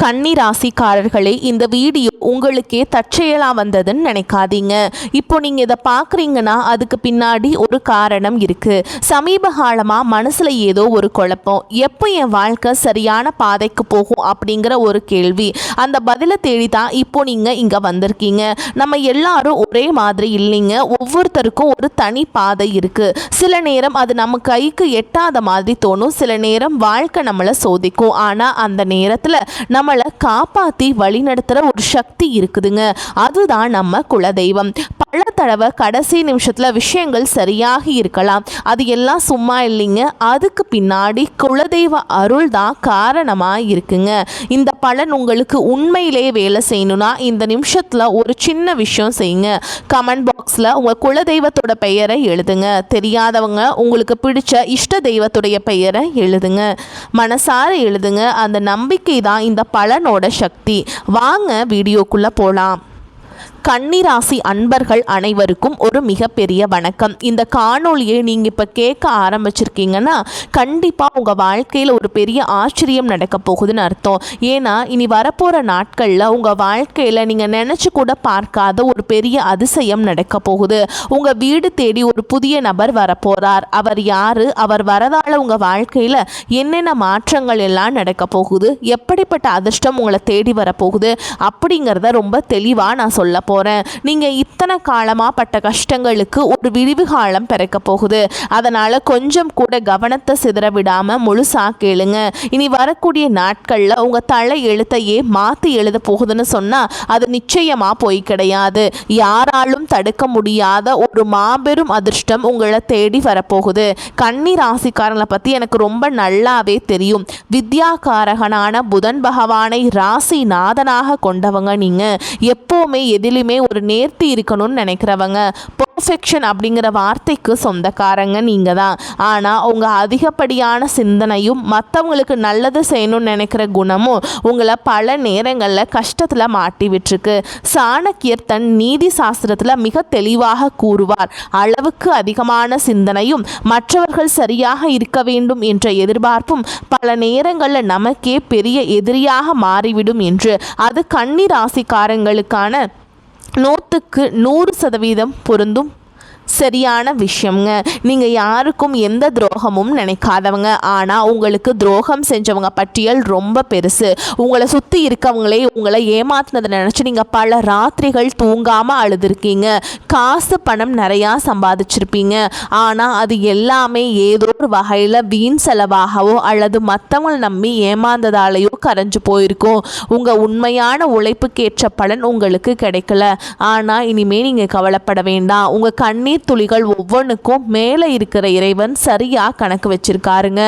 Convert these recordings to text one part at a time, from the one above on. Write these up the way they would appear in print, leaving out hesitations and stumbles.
கன்னி ராசிக்காரர்களே, இந்த வீடியோ உங்களுக்கே தற்செயலா வந்ததுன்னு நினைக்காதீங்க. இப்போ நீங்க இதை பார்க்குறீங்கன்னா அதுக்கு பின்னாடி ஒரு காரணம் இருக்கு. சமீப காலமா மனசுல ஏதோ ஒரு குழப்பம், எப்போ என் வாழ்க்கை சரியான பாதைக்கு போகும் அப்படிங்கிற ஒரு கேள்வி. அந்த பதிலை தேடி தான் இப்போ நீங்க இங்க வந்திருக்கீங்க. நம்ம எல்லாரும் ஒரே மாதிரி இல்லைங்க. ஒவ்வொருத்தருக்கும் ஒரு தனி பாதை இருக்கு. சில நேரம் அது நம்ம கைக்கு எட்டாத மாதிரி தோணும், சில நேரம் வாழ்க்கை நம்மளை சோதிக்கும். ஆனா அந்த நேரத்துல நம்மளை காப்பாற்றி வழிநடத்துகிற ஒரு சக்தி இருக்குதுங்க. அதுதான் நம்ம குலதெய்வம். பல தடவை கடைசி நிமிஷத்தில் விஷயங்கள் சரியாக இருக்கலாம், அது எல்லாம் சும்மா இல்லைங்க. அதுக்கு பின்னாடி குலதெய்வ அருள் தான் காரணமாக இருக்குங்க. இந்த பலன் உங்களுக்கு உண்மையிலேயே வேலை செய்யணும்னா இந்த நிமிஷத்தில் ஒரு சின்ன விஷயம் செய்யுங்க. கமெண்ட் பாக்ஸில் உங்கள் குலதெய்வத்தோட பெயரை எழுதுங்க. தெரியாதவங்க உங்களுக்கு பிடிச்ச இஷ்ட தெய்வத்துடைய பெயரை எழுதுங்க. மனசார எழுதுங்க. அந்த நம்பிக்கை தான் இந்த பலனோட சக்தி. வாங்க வீடியோக்குள்ள போலாம். கன்னிராசி அன்பர்கள் அனைவருக்கும் ஒரு மிகப்பெரிய வணக்கம். இந்த காணொலியை நீங்கள் இப்போ கேட்க ஆரம்பிச்சிருக்கீங்கன்னா கண்டிப்பாக உங்கள் வாழ்க்கையில் ஒரு பெரிய ஆச்சரியம் நடக்க போகுதுன்னு அர்த்தம். ஏன்னா இனி வரப்போகிற நாட்களில் உங்கள் வாழ்க்கையில் நீங்கள் நினச்சி கூட பார்க்காத ஒரு பெரிய அதிசயம் நடக்க போகுது. உங்கள் வீடு தேடி ஒரு புதிய நபர் வரப்போகிறார். அவர் யார், அவர் வரதால் உங்கள் வாழ்க்கையில் என்னென்ன மாற்றங்கள் எல்லாம் நடக்க போகுது, எப்படிப்பட்ட அதிர்ஷ்டம் உங்களை தேடி வரப்போகுது அப்படிங்கிறத ரொம்ப தெளிவாக நான் சொல்ல போகிறேன். நீங்க இத்தனை காலமா பட்ட கஷ்டங்களுக்கு ஒரு விடிவு காலம் பிறக்க போகுது. அதனால கொஞ்சம் கூட கவனத்தை சிதற விடாம முழுசா கேளுங்க. இனி வரக்கூடிய நாட்கள்ல உங்க தலை எழுத்தையே மாத்தி எழுத போகுதுன்னு சொன்னா அது நிச்சயமா போய் கிடையாது. யாராலும் தடுக்க முடியாத ஒரு மாபெரும் அதிர்ஷ்டம் உங்களை தேடி வரப்போகுது. கன்னி ராசிக்காரங்களை பத்தி எனக்கு ரொம்ப நல்லாவே தெரியும். வித்யாகாரகனான புதன் பகவானை ராசி நாதனாக கொண்டவங்க நீங்க. எப்பவுமே எதிலுமே ஒரு நேர்த்தி இருக்கணும்னு நினைக்கிறவங்க. பெர்ஃபெக்ஷன் அப்படிங்கிற வார்த்தைக்கு சொந்தக்காரங்க நீங்க தான். ஆனால் உங்கள் அதிகப்படியான சிந்தனையும் மற்றவங்களுக்கு நல்லது செய்யணும்னு நினைக்கிற குணமும் உங்களை பல நேரங்களில் கஷ்டத்தில் மாட்டி விட்டுருக்கு. சாணக்கியர் தன் நீதி சாஸ்திரத்தில் மிக தெளிவாக கூறுவார், அளவுக்கு அதிகமான சிந்தனையும் மற்றவர்கள் சரியாக இருக்க வேண்டும் என்ற எதிர்பார்ப்பும் பல நேரங்களில் நமக்கே பெரிய எதிரியாக மாறிவிடும் என்று. அது கன்னி ராசிக்காரங்களுக்கான 100க்கு 100% பொருந்தும் சரியான விஷயங்க. நீங்கள் யாருக்கும் எந்த துரோகமும் நினைக்காதவங்க. ஆனால் உங்களுக்கு துரோகம் செஞ்சவங்க பட்டியல் ரொம்ப பெருசு. உங்களை சுற்றி இருக்கவங்களே உங்களை ஏமாத்தினதை நினச்சி நீங்கள் பல ராத்திரிகள் தூங்காமல் அழுதுருக்கீங்க. காசு பணம் நிறையா சம்பாதிச்சிருப்பீங்க. ஆனால் அது எல்லாமே ஏதோ ஒரு வகையில் வீண் செலவாகவோ அல்லது மற்றவங்களை நம்பி ஏமாந்ததாலேயோ கரைஞ்சு போயிருக்கும். உங்கள் உண்மையான உழைப்புக்கேற்ற பலன் உங்களுக்கு கிடைக்கல. ஆனால் இனிமேல் நீங்கள் கவலைப்பட வேண்டாம். உங்கள் கண்ணீர் துளிகள் ஒவ்வொன்றுக்கும் மேலே இருக்கிற இறைவன் சரியா கணக்கு வச்சிருக்காருங்க.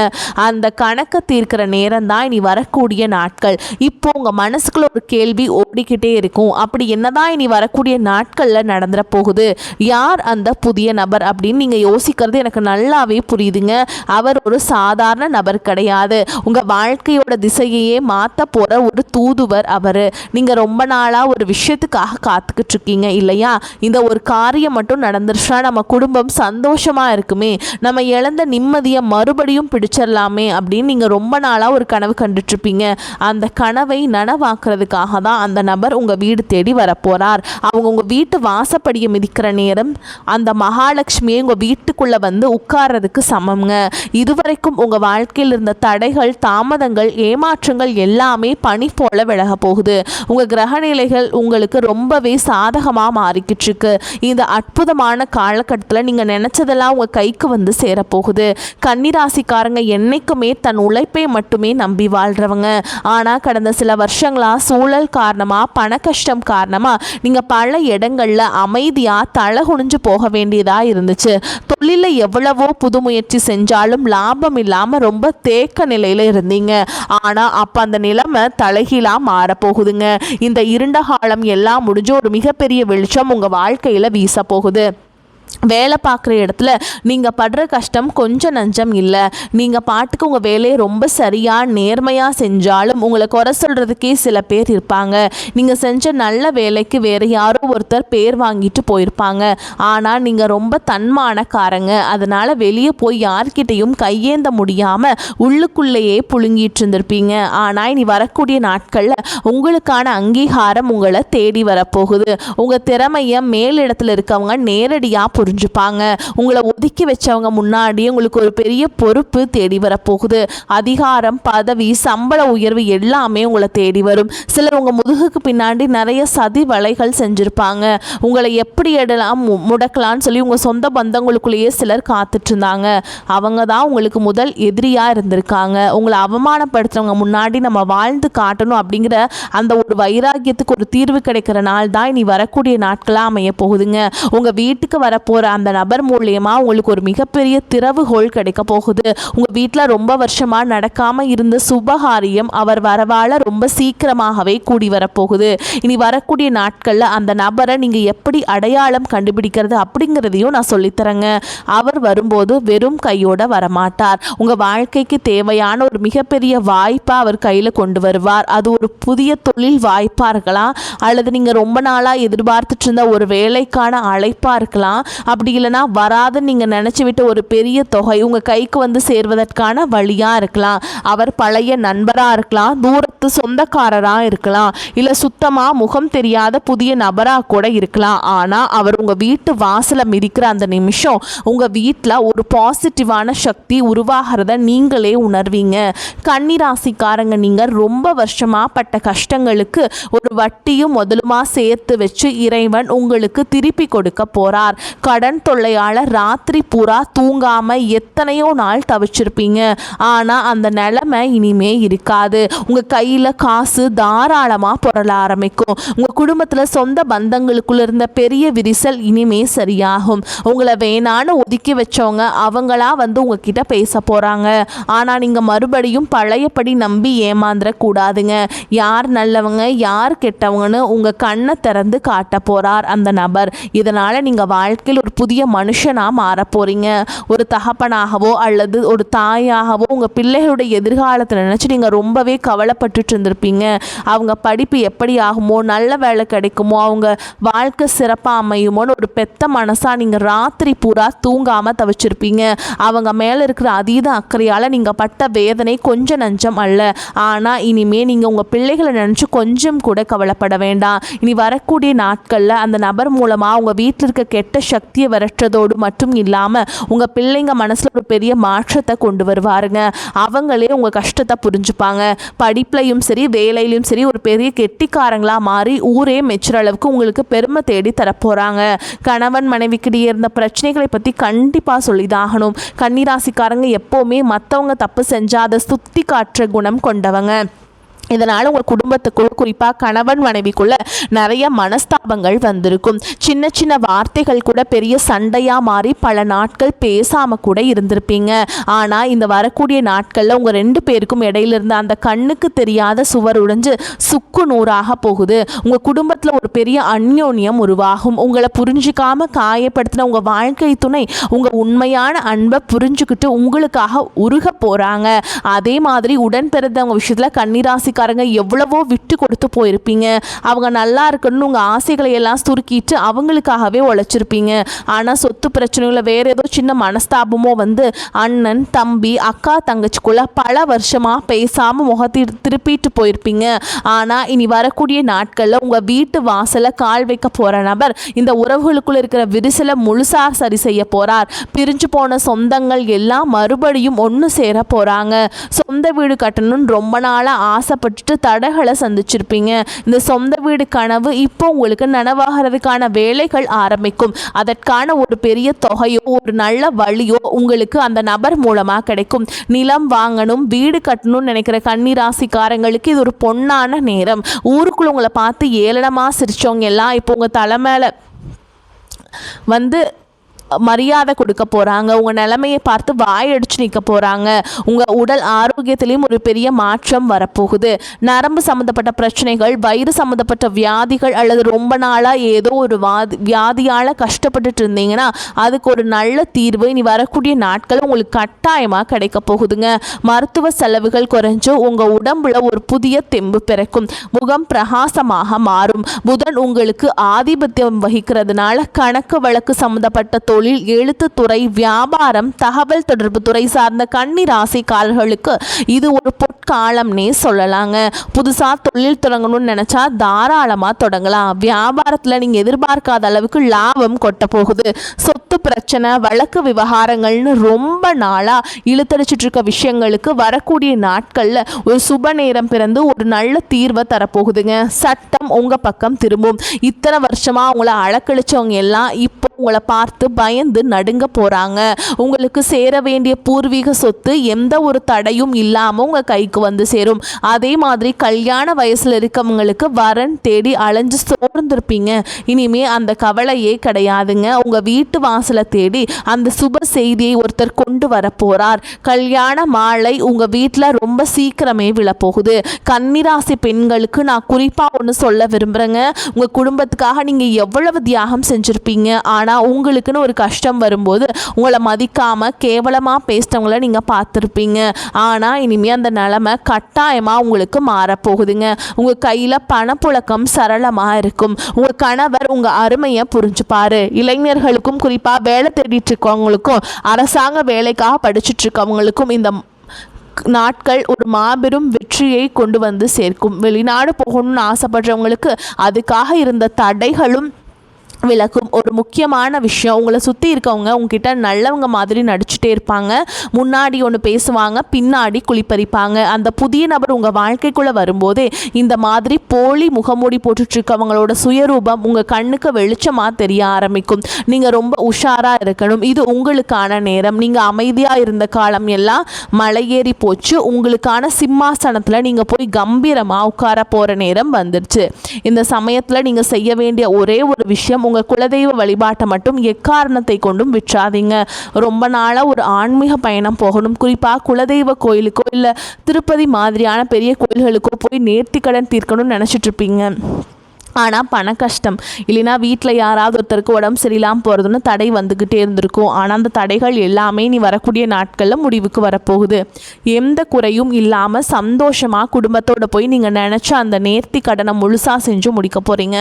அந்த கணக்கு தீர்க்கிற நேரம் தான் இனி வரக்கூடிய நாட்கள். இப்போ உங்க மனசுக்குள்ள ஒரு கேள்வி ஓடிக்கிட்டே இருக்கும், அப்படி என்னதான் இனி வரக்கூடிய நாட்கள்ல நடந்துட போகுது, யார் அந்த புதிய நபர் அப்படின்னு நீங்க யோசிக்கிறது எனக்கு நல்லாவே புரியுதுங்க. அவர் ஒரு சாதாரண நபர் கிடையாது. உங்க வாழ்க்கையோட திசையையே மாத்த போற ஒரு தூதுவர் அவரு. நீங்க ரொம்ப நாளா ஒரு விஷயத்துக்காக காத்துக்கிட்டு இருக்கீங்க இல்லையா? இந்த ஒரு காரியம் மட்டும் நடந்துருச்சா நம்ம குடும்பம் சந்தோஷமா இருக்குமே, நம்ம இழந்த நிம்மதியை மறுபடியும் பிடிச்சிடலாமே அப்படின்னு நீங்க ரொம்ப நாளா ஒரு கனவு கண்டுட்டு இருப்பீங்க. அந்த கனவை நனவாக்குறதுக்காக தான் அந்த நபர் உங்க வீடு தேடி வரப்போறார். அவங்க உங்க வீட்டு வாசப்படியை மிதிக்கிற நேரம் அந்த மகாலட்சுமியை உங்க வீட்டுக்குள்ள வந்து உட்கார்றதுக்கு சமம்ங்க. இதுவரைக்கும் உங்க வாழ்க்கையில் இருந்த தடைகள், தாமதங்கள், ஏமாற்றங்கள் எல்லாமே பனி போல விலக போகுது. உங்க கிரகநிலைகள் உங்களுக்கு ரொம்பவே சாதகமா மாறிக்கிட்டு இருக்கு. இந்த அற்புதமான காலகட்டத்தில் நீங்கள் நினச்சதெல்லாம் உங்கள் கைக்கு வந்து சேரப்போகுது. கன்னிராசிக்காரங்க என்னைக்குமே தன் உழைப்பை மட்டுமே நம்பி வாழ்கிறவங்க. ஆனால் கடந்த சில வருஷங்களாக சூழல் காரணமாக, பண கஷ்டம் காரணமாக நீங்கள் பல இடங்களில் அமைதியாக தலை குனிஞ்சு போக வேண்டியதாக இருந்துச்சு. தொழிலில் எவ்வளவோ புது முயற்சி செஞ்சாலும் லாபம் இல்லாமல் ரொம்ப தேக்க நிலையில் இருந்தீங்க. ஆனால் அப்போ அந்த நிலைமை தலைகீழாக மாறப்போகுதுங்க. இந்த இருண்ட காலம் எல்லாம் முடிஞ்சு ஒரு மிகப்பெரிய வெளிச்சம் உங்கள் வாழ்க்கையில் வீச போகுது. வேலை பார்க்குற இடத்துல நீங்கள் படுற கஷ்டம் கொஞ்சம் நஞ்சம் இல்லை. நீங்கள் பாட்டுக்கு உங்கள் வேலையை ரொம்ப சரியாக நேர்மையாக செஞ்சாலும் உங்களை குறை சொல்கிறதுக்கே சில பேர் இருப்பாங்க. நீங்கள் செஞ்ச நல்ல வேலைக்கு வேறு யாரோ ஒருத்தர் பேர் வாங்கிட்டு போயிருப்பாங்க. ஆனால் நீங்கள் ரொம்ப தன்மானக்காரங்க. அதனால் வெளியே போய் யார்கிட்டையும் கையேந்த முடியாமல் உள்ளுக்குள்ளேயே புழுங்கிட்டு இருந்திருப்பீங்க. ஆனால் இனி வரக்கூடிய நாட்களில் உங்களுக்கான அங்கீகாரம் உங்களை தேடி வரப்போகுது. உங்கள் திறமையை மேலிடத்தில் இருக்கவங்க நேரடியாக புரிஞ்சுப்பாங்க. உங்களை ஒதுக்கி வச்சவங்க முன்னாடி உங்களுக்கு ஒரு பெரிய பொறுப்பு தேடி வரப்போகுது. அதிகாரம், பதவி, சம்பள உயர்வு எல்லாமே உங்களை தேடி வரும். சிலர் உங்கள் முதுகுக்கு பின்னாடி நிறைய சதி வலைகள் செஞ்சுருப்பாங்க. உங்களை எப்படி இடலாம் முடக்கலான்னு சொல்லி உங்கள் சொந்த பந்தங்களுக்குள்ளேயே சிலர் காத்துட்டு இருந்தாங்க. அவங்க தான் உங்களுக்கு முதல் எதிரியாக இருந்திருக்காங்க. உங்களை அவமானப்படுத்துறவங்க முன்னாடி நம்ம வாழ்ந்து காட்டணும் அப்படிங்கிற அந்த ஒரு வைராக்கியத்துக்கு ஒரு தீர்வு கிடைக்கிற நாள் தான் இனி வரக்கூடிய நாட்களாக அமைய போகுதுங்க. உங்கள் வீட்டுக்கு வரப்போகிற அந்த நபர் மூலியமா உங்களுக்கு ஒரு மிகப்பெரிய திறவுகோல் கிடைக்க போகுது. உங்கள் வீட்டில் ரொம்ப வருஷமாக நடக்காமல் இருந்த சுபகாரியம் அவர் வரவாழ ரொம்ப சீக்கிரமாகவே கூடி வரப்போகுது. இனி வரக்கூடிய நாட்களில் அந்த நபரை நீங்கள் எப்படி அடையாளம் கண்டுபிடிக்கிறது அப்படிங்கிறதையும் நான் சொல்லித்தரேங்க. அவர் வரும்போது வெறும் கையோட வரமாட்டார். உங்கள் வாழ்க்கைக்கு தேவையான ஒரு மிகப்பெரிய வாய்ப்பை அவர் கையில் கொண்டு வருவார். அது ஒரு புதிய தொழில் வாய்ப்பாக இருக்கலாம், அல்லது நீங்கள் ரொம்ப நாளாக எதிர்பார்த்துட்டு இருந்த ஒரு வேலைக்கான அழைப்பாக இருக்கலாம். அப்படி இல்லைனா வராதுன்னு நீங்கள் நினச்சி விட்டு ஒரு பெரிய தொகை உங்கள் கைக்கு வந்து சேர்வதற்கான வழியாக இருக்கலாம். அவர் பழைய நண்பராக இருக்கலாம், தூரத்து சொந்தக்காரராக இருக்கலாம், இல்லை சுத்தமாக முகம் தெரியாத புதிய நபராக கூட இருக்கலாம். ஆனால் அவர் உங்கள் வீட்டு வாசலை மிதிக்கிற அந்த நிமிஷம் உங்கள் வீட்டில் ஒரு பாசிட்டிவான சக்தி உருவாகிறத நீங்களே உணர்வீங்க. கன்னிராசிக்காரங்க, நீங்கள் ரொம்ப வருஷமாக பட்ட கஷ்டங்களுக்கு ஒரு வட்டியும் முதலுமா சேர்த்து வச்சு இறைவன் உங்களுக்கு திருப்பி கொடுக்க போகிறார். கடன் தொல்லையால் ராத்திரி பூரா தூங்காமல் எத்தனையோ நாள் தவிச்சிருப்பீங்க. ஆனால் அந்த நிலைமை இனிமே இருக்காது. உங்கள் கையில் காசு தாராளமாக புரள ஆரம்பிக்கும். உங்கள் குடும்பத்தில் சொந்த பந்தங்களுக்குள்ள இருந்த பெரிய விரிசல் இனிமே சரியாகும். உங்களை வேணான்னு ஒதுக்கி வச்சவங்க அவங்களா வந்து உங்ககிட்ட பேச போகிறாங்க. ஆனால் நீங்கள் மறுபடியும் பழையபடி நம்பி ஏமாந்துடக்கூடாதுங்க. யார் நல்லவங்க யார் கெட்டவங்கன்னு உங்கள் கண்ணை திறந்து காட்ட போகிறார் அந்த நபர். இதனால் நீங்கள் வாழ்க்கையில் ஒரு புதிய மனுஷனாக மாற போகிறீங்க. ஒரு தகப்பனாகவோ அல்லது ஒரு தாயாகவோ உங்கள் பிள்ளைகளுடைய எதிர்காலத்தில் நினச்சி நீங்கள் ரொம்பவே கவலைப்பட்டுட்டு இருந்திருப்பீங்க. அவங்க படிப்பு எப்படி ஆகுமோ, நல்ல வேலை கிடைக்குமோ, அவங்க வாழ்க்கை சிறப்பாக அமையுமோன்னு ஒரு பெத்த மனசாக நீங்கள் ராத்திரி பூரா தூங்காமல் தவிச்சிருப்பீங்க. அவங்க மேலே இருக்கிற அதீத அக்கறையால் நீங்கள் பட்ட வேதனை கொஞ்சம் நஞ்சம் அல்ல. ஆனால் இனிமேல் நீங்கள் உங்கள் பிள்ளைகளை நினச்சி கொஞ்சம் கூட கவலைப்பட வேண்டாம். இனி வரக்கூடிய நாட்களில் அந்த நபர் மூலமாக உங்கள் வீட்டில் இருக்க கெட்ட சக்தியை விரட்டுறதோடு மட்டும் இல்லாமல் உங்கள் பிள்ளைங்க மனசில் ஒரு பெரிய மாற்றத்தை கொண்டு வருவாருங்க. அவங்களே உங்கள் கஷ்டத்தை புரிஞ்சுப்பாங்க. படிப்புலையும் சரி வேலையிலையும் சரி ஒரு பெரிய கெட்டிக்காரங்களாக மாறி ஊரே மெச்சுற அளவுக்கு உங்களுக்கு பெருமை தேடி தரப்போகிறாங்க. கணவன் மனைவிக்கிடையே இருந்த பிரச்சனைகளை பற்றி கண்டிப்பாக சொல்லிதாகணும். கன்னிராசிக்காரங்க எப்போவுமே மற்றவங்க தப்பு செஞ்சால் அதை சுத்தி காட்டுற குணம் கொண்டவங்க. இதனால் உங்கள் குடும்பத்துக்குள்ள குறிப்பாக கணவன் மனைவிக்குள்ள நிறைய மனஸ்தாபங்கள் வந்திருக்கும். சின்ன சின்ன வார்த்தைகள் கூட பெரிய சண்டையாக மாறி பல நாட்கள் பேசாமல் கூட இருந்திருப்பீங்க. ஆனால் இந்த வரக்கூடிய நாட்களில் உங்கள் ரெண்டு பேருக்கும் இடையில இருந்த அந்த கண்ணுக்கு தெரியாத சுவர் உடைஞ்சு சுக்கு நூறாக போகுது. உங்கள் குடும்பத்தில் ஒரு பெரிய அந்யோன்யம் உருவாகும். உங்களை புரிஞ்சிக்காமல் காயப்படுத்தின உங்கள் வாழ்க்கை துணை உங்கள் உண்மையான அன்பை புரிஞ்சுக்கிட்டு உங்களுக்காக உருக போகிறாங்க. அதே மாதிரி உடன் பிறந்தவங்க விஷயத்தில் கன்னிராசி எவ்வளவோ விட்டு கொடுத்து போயிருப்பீங்க. அவங்க நல்லா இருக்கணும்னு உங்க ஆசைகளை எல்லாம் சுருக்கிட்டு அவங்களுக்காகவே உழைச்சிருப்பீங்க. ஆனா சொத்து பிரச்சனைகளை வேற ஏதோ சின்ன மனஸ்தாபமோ வந்து அண்ணன் தம்பி அக்கா தங்கச்சிக்குள்ள பல வருஷமா பேசாம முகத்தை திருப்பிட்டு போயிருப்பீங்க. ஆனா இனி வரக்கூடிய நாட்கள்ல உங்க வீட்டு வாசல கால் வைக்க போற நபர் இந்த உறவுகளுக்குள்ள இருக்கிற விரிசலை முழுசா சரி செய்ய போறார். பிரிஞ்சு போன சொந்தங்கள் எல்லாம் மறுபடியும் ஒன்று சேர போறாங்க. சொந்த வீடு கட்டணும்னு ரொம்ப நாளா ஆசைப்பட்டு தடைகளை சந்திச்சிருப்பீங்க. இந்த சொந்த வீடு கனவு இப்போ உங்களுக்கு நனவாகிறதுக்கான வேலைகள் ஆரம்பிக்கும். அதற்கான ஒரு பெரிய தொகையோ ஒரு நல்ல வழியோ உங்களுக்கு அந்த நபர் மூலமா கிடைக்கும். நிலம் வாங்கணும் வீடு கட்டணும்னு நினைக்கிற கன்னிராசிக்காரங்களுக்கு இது ஒரு பொன்னான நேரம். ஊருக்குள்ள உங்களை பார்த்து ஏளனமா சிரிச்சவங்க எல்லாம் இப்போ உங்க தலைமையில வந்து மரியாதை கொடுக்க போகிறாங்க. உங்கள் நிலைமையை பார்த்து வாயடிச்சு நிற்க போகிறாங்க. உங்கள் உடல் ஆரோக்கியத்திலையும் ஒரு பெரிய மாற்றம் வரப்போகுது. நரம்பு சம்மந்தப்பட்ட பிரச்சனைகள், வயிறு சம்மந்தப்பட்ட வியாதிகள் அல்லது ரொம்ப நாளாக ஏதோ ஒரு வியாதியால் கஷ்டப்பட்டுட்டு இருந்தீங்கன்னா அதுக்கு ஒரு நல்ல தீர்வு இனி வரக்கூடிய நாட்கள் உங்களுக்கு கட்டாயமாக கிடைக்க போகுதுங்க. மருத்துவ செலவுகள் குறைஞ்சு உங்கள் உடம்புல ஒரு புதிய தெம்பு பிறக்கும். முகம் பிரகாசமாக மாறும். புதன் உங்களுக்கு ஆதிபத்தியம் வகிக்கிறதுனால கணக்கு வழக்கு சம்மந்தப்பட்ட தொழில், எழுத்துத்துறை, வியாபாரம், தகவல் தொடர்பு துறை சார்ந்த கன்னி ராசிக்காரர்களுக்கு இது ஒரு பொற்காலம்னே சொல்லலாங்க. புதுசாக தொழில் தொடங்கணும்னு நினச்சா தாராளமாக தொடங்கலாம். வியாபாரத்தில் நீங்கள் எதிர்பார்க்காத அளவுக்கு லாபம் கொட்ட போகுது. சொத்து பிரச்சனை, வழக்கு விவகாரங்கள்னு ரொம்ப நாளாக இழுத்தடிச்சிட்டு இருக்க விஷயங்களுக்கு வரக்கூடிய நாட்களில் ஒரு சுப நேரம் பிறந்து ஒரு நல்ல தீர்வை தரப்போகுதுங்க. சட்டம் உங்கள் பக்கம் திரும்பும். இத்தனை வருஷமாக உங்களை அலக்கழிச்சவங்க எல்லாம் இப்போ உங்களை பார்த்து பயந்து நடுங்க போகிறாங்க. உங்களுக்கு சேர வேண்டிய பூர்வீக சொத்து எந்த ஒரு தடையும் இல்லாமல் உங்கள் கைக்கு வந்து சேரும். அதே மாதிரி கல்யாண வயசில் இருக்கவங்களுக்கு வரன் தேடி அலைஞ்சு சோர்ந்திருப்பீங்க. இனிமே அந்த கவலையே கிடையாதுங்க. உங்கள் வீட்டு வாசலை தேடி அந்த சுப செய்தியை ஒருத்தர் கொண்டு வர போகிறார். கல்யாண மாலை உங்கள் வீட்டில் ரொம்ப சீக்கிரமே விழப்போகுது. கன்னிராசி பெண்களுக்கு நான் குறிப்பாக ஒன்று சொல்ல விரும்புகிறேங்க. உங்கள் குடும்பத்துக்காக நீங்கள் எவ்வளவு தியாகம் செஞ்சுருப்பீங்க. ஆனால் உங்களுக்குன்னு ஒரு கஷ்டம் வரும்போது உங்களை மதிக்காமல் கேவலமாக பேசினவங்கள நீங்கள் பார்த்துருப்பீங்க. ஆனால் இனிமேல் அந்த நிலைமை கட்டாயமாக உங்களுக்கு மாறப்போகுதுங்க. உங்கள் கையில் பணப்புழக்கம் சரளமாக இருக்கும். உங்கள் கணவர் உங்கள் அருமையை புரிஞ்சுப்பார். இளைஞர்களுக்கும் குறிப்பாக வேலை தேடிட்டு இருக்கவங்களுக்கும் அரசாங்க வேலைக்காக படிச்சுட்டு இருக்கவங்களுக்கும் இந்த நாட்கள் ஒரு மாபெரும் வெற்றியை கொண்டு வந்து சேர்க்கும். வெளிநாடு போகணும்னு ஆசைப்படுறவங்களுக்கு அதுக்காக இருந்த தடைகளும் விளக்கும். ஒரு முக்கியமான விஷயம், உங்களை சுற்றி இருக்கவங்க உங்ககிட்ட நல்லவங்க மாதிரி நடிச்சுட்டே இருப்பாங்க. முன்னாடி ஒன்று பேசுவாங்க, பின்னாடி குளிப்பறிப்பாங்க. அந்த புதிய நபர் உங்கள் வாழ்க்கைக்குள்ளே வரும்போதே இந்த மாதிரி போலி முகமூடி போட்டுட்ருக்கவங்களோட சுயரூபம் உங்கள் கண்ணுக்கு வெளிச்சமாக தெரிய ஆரம்பிக்கும். நீங்கள் ரொம்ப உஷாராக இருக்கணும். இது உங்களுக்கான நேரம். நீங்கள் அமைதியாக இருந்த காலம் எல்லாம் மலையேறி போச்சு. உங்களுக்கான சிம்மாசனத்தில் நீங்கள் போய் கம்பீரமாக உட்கார போகிற நேரம் வந்துடுச்சு. இந்த சமயத்தில் நீங்கள் செய்ய வேண்டிய ஒரே ஒரு விஷயம், உங்கள் குலதெய்வ வழிபாட்டை மட்டும் எக்காரணத்தை கொண்டும் விற்றாதீங்க. ரொம்ப நாளாக ஒரு ஆன்மீக பயணம் போகணும், குறிப்பாக குலதெய்வ கோயிலுக்கோ இல்லை திருப்பதி மாதிரியான பெரிய கோயில்களுக்கோ போய் நேர்த்திக்கடன் தீர்க்கணும்னு நினச்சிட்டு இருப்பீங்க. ஆனால் பண கஷ்டம் இல்லைனா வீட்டில் யாராவது ஒருத்தருக்கு உடம்பு சரியில்லாமல் போகிறதுன்னு தடை வந்துக்கிட்டே இருந்திருக்கும். ஆனால் அந்த தடைகள் எல்லாமே நீ வரக்கூடிய நாட்களில் முடிவுக்கு வரப்போகுது. எந்த குறையும் இல்லாமல் சந்தோஷமாக குடும்பத்தோடு போய் நீங்கள் நினச்ச அந்த நேர்த்தி கடனை முழுசாக செஞ்சு முடிக்க போகிறீங்க.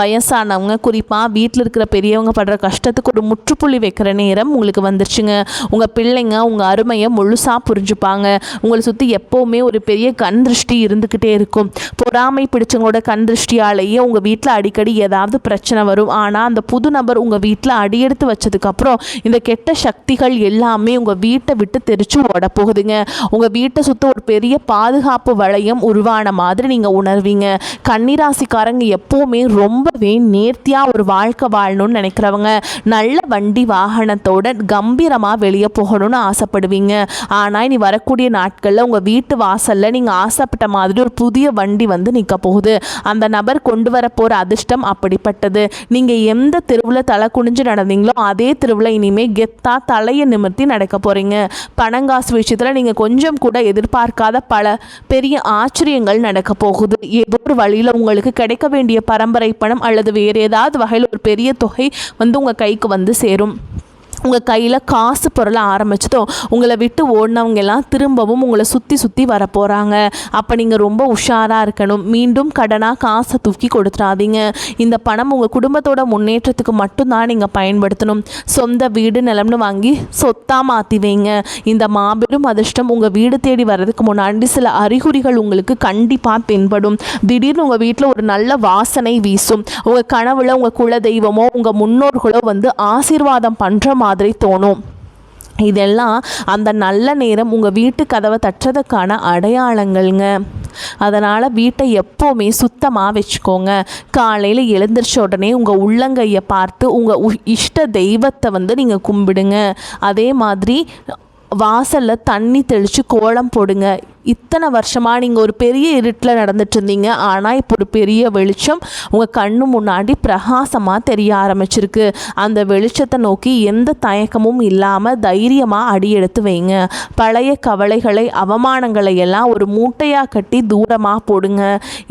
வயசானவங்க குறிப்பாக வீட்டில் இருக்கிற பெரியவங்க படுற கஷ்டத்துக்கு ஒரு முற்றுப்புள்ளி வைக்கிற நேரம் உங்களுக்கு வந்துருச்சுங்க. உங்கள் பிள்ளைங்க உங்கள் அருமையை முழுசாக புரிஞ்சுப்பாங்க. உங்களை சுற்றி எப்போவுமே ஒரு பெரிய கண் திருஷ்டி இருந்துக்கிட்டே இருக்கும். பொறாமை பிடிச்சவங்களோட கண் திருஷ்டியாலேயே உங்கள் வீட்டில் அடிக்கடி ஏதாவது பிரச்சனை வரும். ஆனால் அந்த புது நபர் உங்கள் வீட்டில் அடியெடுத்து வச்சதுக்கப்புறம் இந்த கெட்ட சக்திகள் எல்லாமே உங்கள் வீட்டை விட்டு தெரிச்சு ஓட போகுதுங்க. உங்கள் வீட்டை சுற்றி ஒரு பெரிய பாதுகாப்பு வளையம் உருவான மாதிரி நீங்கள் உணர்வீங்க. கன்னிராசிக்காரங்க எப்போவுமே ரொம்பவே நேர்த்தியாக ஒரு வாழ்க்கை வாழணும்னு நினைக்கிறவங்க. நல்ல வண்டி வாகனத்தோட கம்பீரமாக வெளியே போகணும்னு ஆசைப்படுவீங்க. ஆனால் இனி வரக்கூடிய நாட்களில் உங்கள் வீட்டு வாசலில் நீங்கள் ஆசைப்பட்ட மாதிரி ஒரு புதிய வண்டி வந்து நிற்க போகுது. அந்த நபர் கொண்டு வர போகிற அதிர்ஷ்டம் அப்படிப்பட்டது. நீங்கள் எந்த தெருவில் தலை குனிஞ்சு நடந்தீங்களோ அதே தெருவில் இனிமேல் கெத்தா தலையை நிமிர்த்தி நடக்க போகிறீங்க. பணங்காசு விஷயத்தில் நீங்கள் கொஞ்சம் கூட எதிர்பார்க்காத பல பெரிய ஆச்சரியங்கள் நடக்க போகுது. ஏதோ ஒரு வழியில் உங்களுக்கு கிடைக்க வேண்டிய பரம்பரை பணம் அல்லது வேறு ஏதாவது வகையில் ஒரு பெரிய தொகை வந்து உங்கள் கைக்கு வந்து சேரும். உங்கள் கையில் காசு பொருளை ஆரம்பிச்சதும் உங்களை விட்டு ஓடினவங்க எல்லாம் திரும்பவும் உங்களை சுற்றி சுற்றி வர போகிறாங்க. அப்போ நீங்கள் ரொம்ப உஷாராக இருக்கணும். மீண்டும் கடனாக காசை தூக்கி கொடுத்துடாதீங்க. இந்த பணம் உங்கள் குடும்பத்தோட முன்னேற்றத்துக்கு மட்டும்தான் நீங்கள் பயன்படுத்தணும். சொந்த வீடு நிலம்னு வாங்கி சொத்தாக மாற்றி வைங்க. இந்த மாபெரும் அதிர்ஷ்டம் உங்கள் வீடு தேடி வர்றதுக்கு முன்னாடி சில அறிகுறிகள் உங்களுக்கு கண்டிப்பாக தென்படும். திடீர்னு உங்கள் வீட்டில் ஒரு நல்ல வாசனை வீசும். உங்கள் கனவுல உங்கள் குல தெய்வமோ உங்கள் முன்னோர்களோ வந்து ஆசீர்வாதம் பண்ணுற மாதிரி தோணும். இதெல்லாம் அந்த நல்ல நேரம் உங்கள் வீட்டு கதவை தட்டுறதுக்கான அடையாளங்கள்ங்க. அதனால் வீட்டை எப்போவுமே சுத்தமாக வச்சுக்கோங்க. காலையில் எழுந்திரிச்ச உடனே உங்கள் உள்ளங்கையை பார்த்து உங்கள் இஷ்ட தெய்வத்தை வந்து நீங்கள் கும்பிடுங்க. அதே மாதிரி வாசலில் தண்ணி தெளித்து கோலம் போடுங்க. இத்தனை வருஷமாக நீங்கள் ஒரு பெரிய இருட்டில் நடந்துட்டு இருந்தீங்க, ஆனால் இப்போ ஒரு பெரிய வெளிச்சம் உங்கள் கண்ணு முன்னாடி பிரகாசமாக தெரிய ஆரம்பிச்சிருக்கு. அந்த வெளிச்சத்தை நோக்கி எந்த தயக்கமும் இல்லாமல் தைரியமாக அடி எடுத்து வைங்க. பழைய கவலைகளை அவமானங்களை எல்லாம் ஒரு மூட்டையாக கட்டி தூரமாக போடுங்க.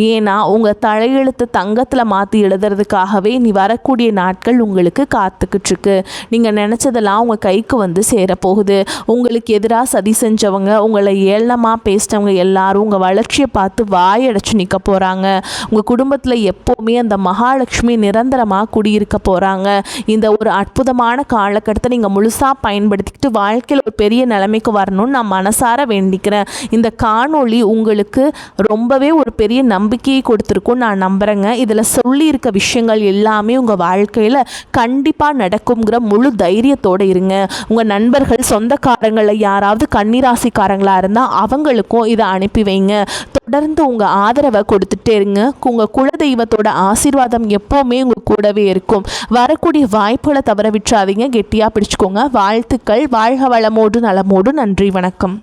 ஏன்னா உங்கள் தலையெழுத்து தங்கத்தில் மாற்றி எழுதுறதுக்காகவே நீ வரக்கூடிய நாட்கள் உங்களுக்கு காத்துக்கிட்டு இருக்கு. நீங்கள் நினச்சதெல்லாம் உங்கள் கைக்கு வந்து சேரப்போகுது. உங்களுக்கு எதிராக சதி செஞ்சவங்க, உங்களை ஏளனமாக பேசினவங்க எல்லாரும் உங்கள் வளர்ச்சியை பார்த்து வாயடைச்சு நிற்க போகிறாங்க. உங்கள் குடும்பத்தில் எப்போவுமே அந்த மகாலட்சுமி நிரந்தரமாக குடியிருக்க போகிறாங்க. இந்த ஒரு அற்புதமான காலகட்டத்தை நீங்கள் முழுசாக பயன்படுத்திக்கிட்டு வாழ்க்கையில் ஒரு பெரிய நிலைமைக்கு வரணும்னு நான் மனசார வேண்டிக்கிறேன். இந்த காணொளி உங்களுக்கு ரொம்பவே ஒரு பெரிய நம்பிக்கையை கொடுத்துருக்கும் நான் நம்புகிறேங்க. இதில் சொல்லியிருக்க விஷயங்கள் எல்லாமே உங்கள் வாழ்க்கையில் கண்டிப்பாக நடக்குங்கிற முழு தைரியத்தோடு இருங்க. உங்கள் நண்பர்கள் சொந்தக்காரங்களை யாராவது கன்னிராசிக்காரங்களாக இருந்தால் அவங்களுக்கும் இதை அனுப்பி வைங்க. தொடர்ந்து உங்கள் ஆதரவை கொடுத்துட்டே இருங்க. உங்கள் குலதெய்வத்தோட ஆசீர்வாதம் எப்போவுமே உங்கள் கூடவே இருக்கும். வரக்கூடிய வாய்ப்புகளை தவற விட்டுறாதீங்க. கெட்டியாக பிடிச்சுக்கோங்க. வாழ்த்துக்கள். வாழ்க வளமோடு நலமோடு. நன்றி. வணக்கம்.